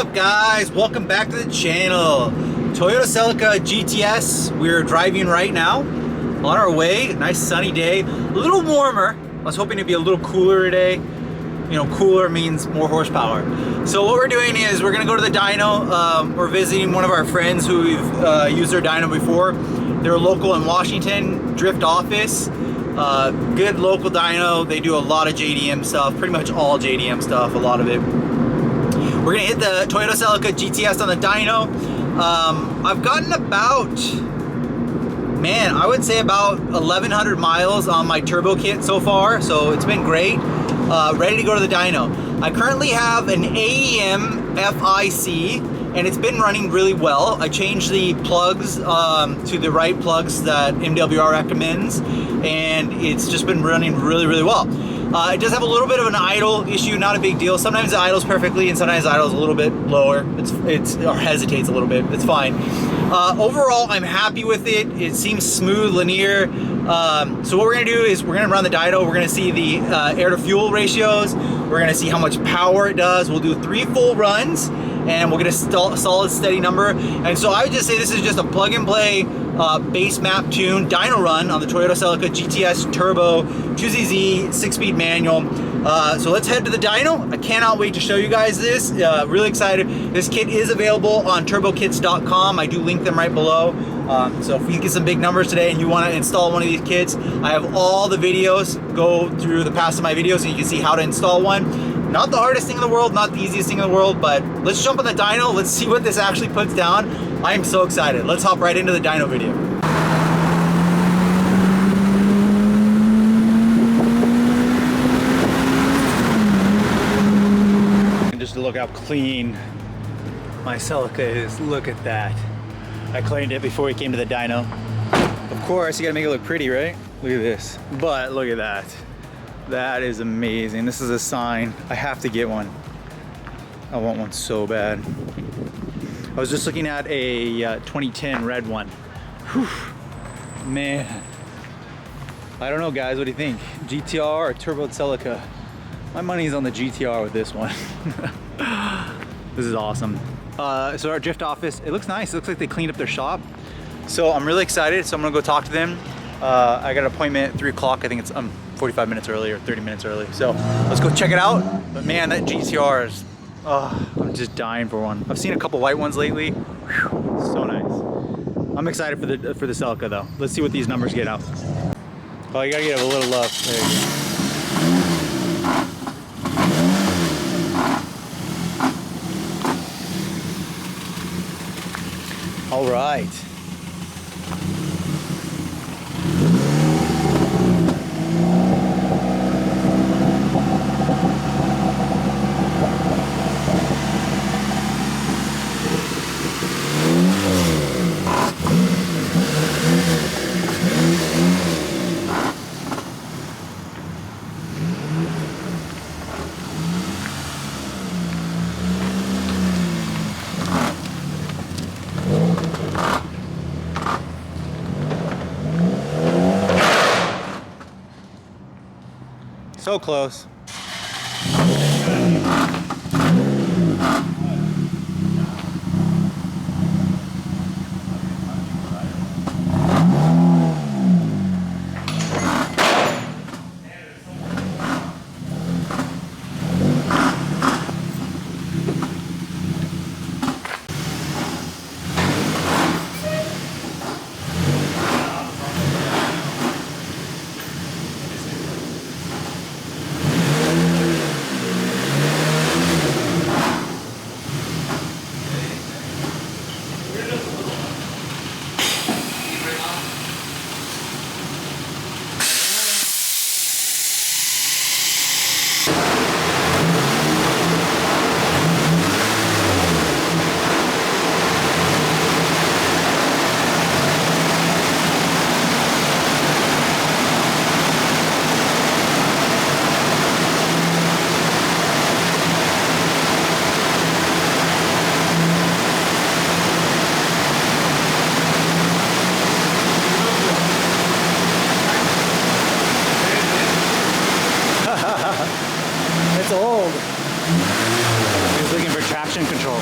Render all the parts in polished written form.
up, guys? Welcome back to the channel. Toyota Celica GTS. We're driving right now on our way. Nice sunny day, a little warmer. I was hoping it'd be a little cooler today. You know, cooler means more horsepower. So what we're doing is we're gonna go to the dyno. We're visiting one of our friends who we've used their dyno before. They're local in Washington, Drift office. Good local dyno. They do a lot of JDM stuff, pretty much all JDM stuff, a lot of it. We're gonna hit the Toyota Celica GTS on the dyno. I've gotten about, man, I would say about 1,100 miles on my turbo kit so far, so it's been great. Ready to go to the dyno. I currently have an AEM FIC, and it's been running really well. I changed the plugs to the right plugs that MWR recommends, and it's just been running really, really well. It does have a little bit of an idle issue, not a big deal. Sometimes it idles perfectly, and sometimes it idles a little bit lower. Or hesitates a little bit. It's fine. Overall, I'm happy with it. It seems smooth, linear. So what we're gonna do is we're gonna run the dyno. We're gonna see the air to fuel ratios. We're gonna see how much power it does. We'll do 3 full runs, and we'll get a solid, steady number. And so I would just say this is just a plug and play base map tune dyno run on the Toyota Celica GTS Turbo 2ZZ 6-speed manual. So let's head to the dyno. I cannot wait to show you guys this. Really excited. This kit is available on turbokits.com. I do link them right below. So if we get some big numbers today and you want to install one of these kits, I have all the videos. Go through the past of my videos and you can see how to install one. Not the hardest thing in the world, not the easiest thing in the world, but let's jump on the dyno. Let's see what this actually puts down. I am so excited. Let's hop right into the dyno video. And just to look how clean my Celica is. Look at that. I cleaned it before we came to the dyno. Of course, you gotta make it look pretty, right? Look at this. But look at that. That is amazing. This is a sign. I have to get one. I want one so bad. I was just looking at a 2010 red one. Whew. Man. I don't know, guys. What do you think? GTR or Turbo Celica? My money's on the GTR with this one. This is awesome. So our drift office, it looks nice. It looks like they cleaned up their shop. So I'm really excited. So I'm gonna go talk to them. I got an appointment at 3 o'clock. I think it's 45 minutes early or 30 minutes early. So let's go check it out. But man, that GTR is, I'm just dying for one. I've seen a couple white ones lately. Whew, so nice. I'm excited for the Celica though. Let's see what these numbers get out. Oh, you gotta give it a little love. There you go. All right. So close. traction control.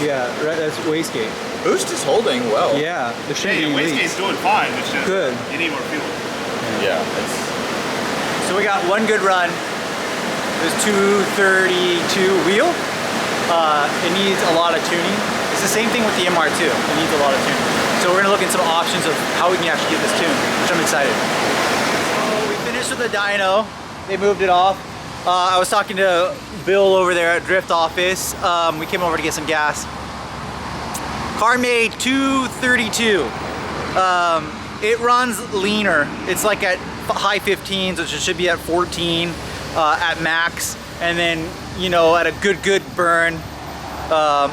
Yeah, right, that's wastegate. Boost is holding well. Yeah, there shouldn't be wastegate's doing fine. It's just good. You need more fuel. Yeah. So we got one good run. There's 232 wheel. It needs a lot of tuning. It's the same thing with the MR2. It needs a lot of tuning. So we're gonna look at some options of how we can actually get this tuned, which I'm excited. So we finished with the dyno. They moved it off. I was talking to Bill over there at Drift Office. We came over to get some gas. Car made 232. It runs leaner. It's like at high 15s, which it should be at 14 at max. And then, you know, at a good burn,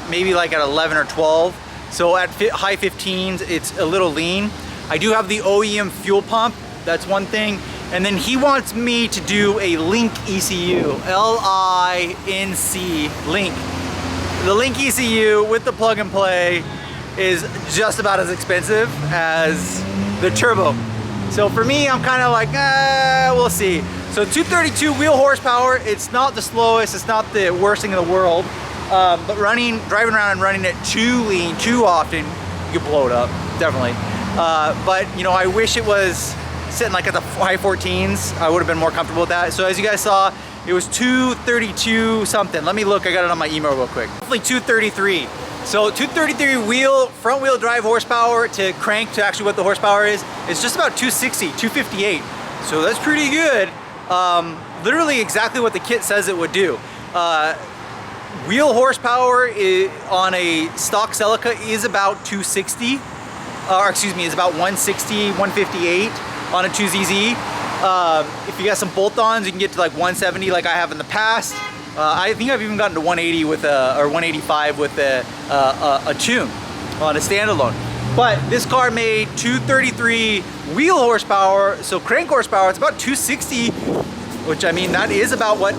maybe like at 11 or 12. So at high 15s, it's a little lean. I do have the OEM fuel pump. That's one thing. And then he wants me to do a Link ECU, L-I-N-C, Link. The Link ECU with the plug and play is just about as expensive as the turbo. So for me, I'm kind of like, we'll see. So 232 wheel horsepower, it's not the slowest, it's not the worst thing in the world. But driving around and running it too lean, too often, you could blow it up, definitely. But you know, I wish it was sitting like at the high 14s. I would have been more comfortable with that. So as you guys saw, it was 232 something. Let me look, I got it on my email real quick. Roughly 233. So 233 front wheel drive horsepower to crank to actually what the horsepower is, it's just about 260, 258. So that's pretty good. Literally exactly what the kit says it would do. Wheel horsepower on a stock Celica is about 260, or excuse me, is about 160, 158 on a 2ZZ. If you got some bolt-ons, you can get to like 170 like I have in the past. I think I've even gotten to 180 with or 185 with a tune on a standalone. But this car made 233 wheel horsepower, so crank horsepower, it's about 260 which I mean, that is about what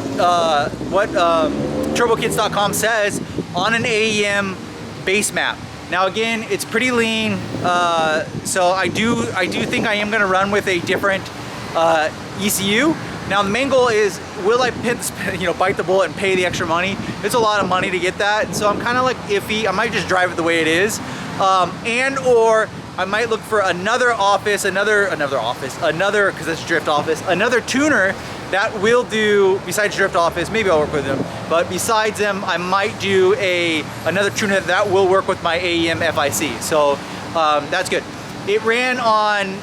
TurboKits.com says on an AEM base map. Now again, it's pretty lean, so I do think I am going to run with a different ECU. Now the main goal is, will I bite the bullet and pay the extra money? It's a lot of money to get that, and so I'm kind of like iffy. I might just drive it the way it is, and or I might look for another office, because it's Drift Office, another tuner that will do, besides Drift Office, maybe I'll work with them, but besides them, I might do another tuner that will work with my AEM FIC. So that's good. It ran on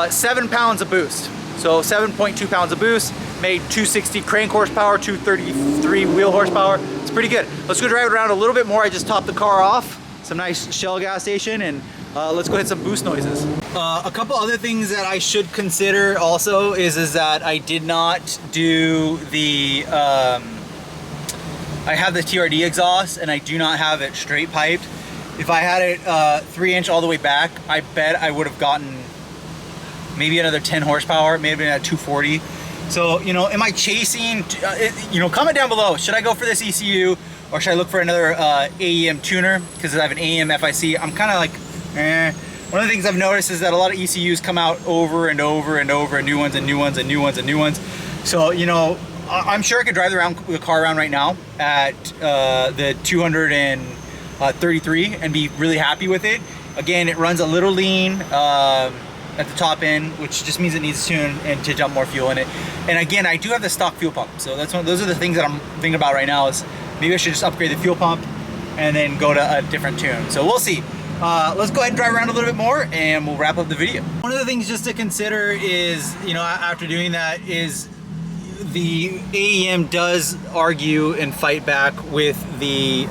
7 pounds of boost. So 7.2 pounds of boost, made 260 crank horsepower, 233 wheel horsepower. It's pretty good. Let's go drive it around a little bit more. I just topped the car off. Some nice Shell gas station, and let's go hit some boost noises. A couple other things that I should consider also is that I did not do the, I have the TRD exhaust and I do not have it straight piped. If I had it 3-inch all the way back, I bet I would have gotten maybe another 10 horsepower, maybe at 240. So, you know, am I chasing, comment down below, should I go for this ECU or should I look for another AEM tuner? Because I have an AEM FIC, I'm kind of like, eh. One of the things I've noticed is that a lot of ECUs come out over and over and over, and new ones and new ones and new ones and new ones. So, you know, I'm sure I could drive the car around right now at the 233 and be really happy with it. Again, it runs a little lean at the top end, which just means it needs to tune and to dump more fuel in it. And again, I do have the stock fuel pump. So those are the things that I'm thinking about right now, is maybe I should just upgrade the fuel pump and then go to a different tune. So we'll see. Let's go ahead and drive around a little bit more and we'll wrap up the video. One of the things just to consider is, you know, after doing that, is the AEM does argue and fight back with the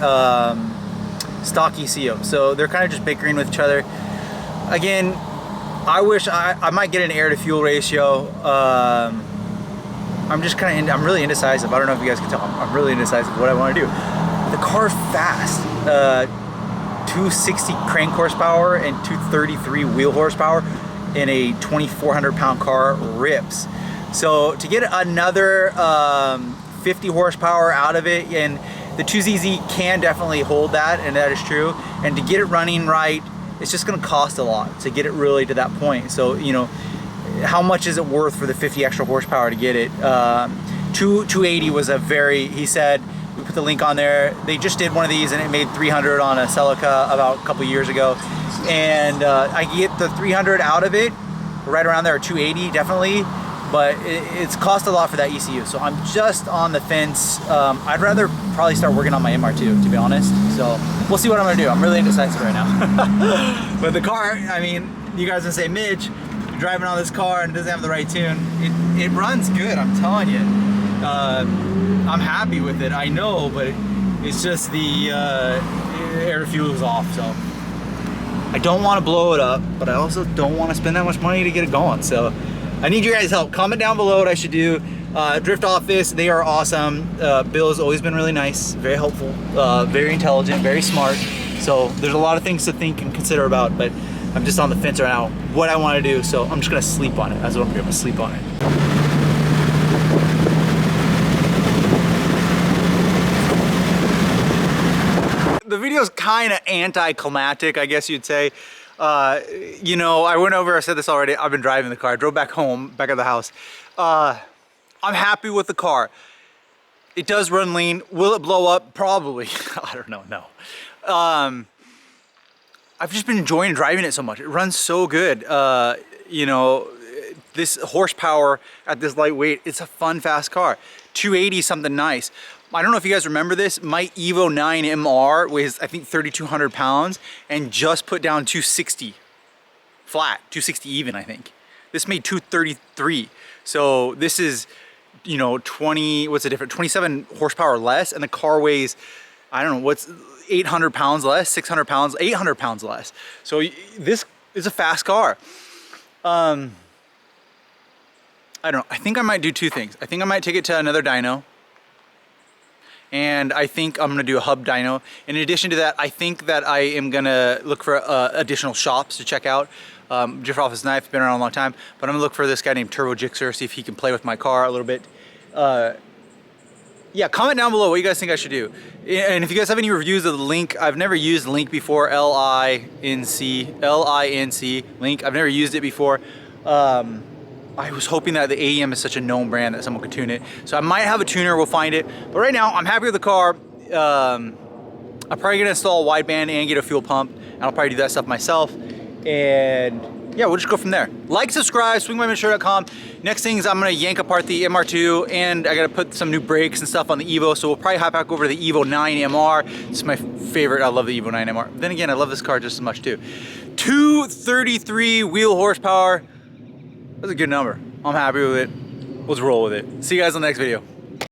stock ECU. So they're kind of just bickering with each other. Again, I wish I might get an air to fuel ratio. I'm just kind of, I'm really indecisive. I don't know if you guys can tell. I'm really indecisive what I want to do. The car's fast. 260 crank horsepower and 233 wheel horsepower in a 2,400 pound car rips. So to get another 50 horsepower out of it, and the 2ZZ can definitely hold that, and that is true. And to get it running right, it's just going to cost a lot to get it really to that point. So, you know, how much is it worth for the 50 extra horsepower to get it? 280 was a very, he said, we put the link on there. They just did one of these and it made 300 on a Celica about a couple years ago. And I get the 300 out of it, right around there, or 280 definitely, but it's cost a lot for that ECU. So I'm just on the fence. I'd rather probably start working on my MR2, to be honest. So we'll see what I'm gonna do. I'm really indecisive right now. But the car, I mean, you guys can say, Mitch, you're driving on this car and it doesn't have the right tune. It runs good, I'm telling you. I'm happy with it, I know, but it's just the air fuel is off. So I don't want to blow it up, but I also don't want to spend that much money to get it going. So I need your guys' help. Comment down below what I should do. Drift Office, they are awesome. Bill has always been really nice, very helpful, very intelligent, very smart. So there's a lot of things to think and consider about, but I'm just on the fence right now what I want to do. So I'm just gonna sleep on it. That's what I'm doing, I'm gonna sleep on it. The video's kind of anticlimactic, I guess you'd say. You know, I went over, I said this already, I've been driving the car. I drove back home, back at the house. I'm happy with the car. It does run lean. Will it blow up? Probably. I don't know, no. I've just been enjoying driving it so much. It runs so good. You know, this horsepower at this lightweight, it's a fun, fast car. 280 something nice. I don't know if you guys remember this, my Evo 9 MR weighs, I think, 3,200 pounds and just put down 260 flat, 260 even, I think. This made 233. So this is, you know, 27 horsepower less, and the car weighs, I don't know, what's 800 pounds less, 600 pounds, 800 pounds less. So this is a fast car. I don't know, I think I might do two things. I think I might take it to another dyno. And I think I'm gonna do a hub dyno. In addition to that, I think that I am gonna look for additional shops to check out. Drift Office Knife, been around a long time. But I'm gonna look for this guy named Turbo Jixer, see if he can play with my car a little bit. Yeah, comment down below what you guys think I should do. And if you guys have any reviews of the Link, I've never used Link before, L-I-N-C, Link. I've never used it before. I was hoping that the AEM is such a known brand that someone could tune it. So I might have a tuner, we'll find it. But right now, I'm happy with the car. I'm probably gonna install a wideband and get a fuel pump. And I'll probably do that stuff myself. And yeah, we'll just go from there. Like, subscribe, swingbymitch.com. Next thing is I'm gonna yank apart the MR2 and I gotta put some new brakes and stuff on the Evo. So we'll probably hop back over to the Evo 9 MR. It's my favorite, I love the Evo 9 MR. Then again, I love this car just as much too. 233 wheel horsepower. That's a good number. I'm happy with it. Let's roll with it. See you guys on the next video.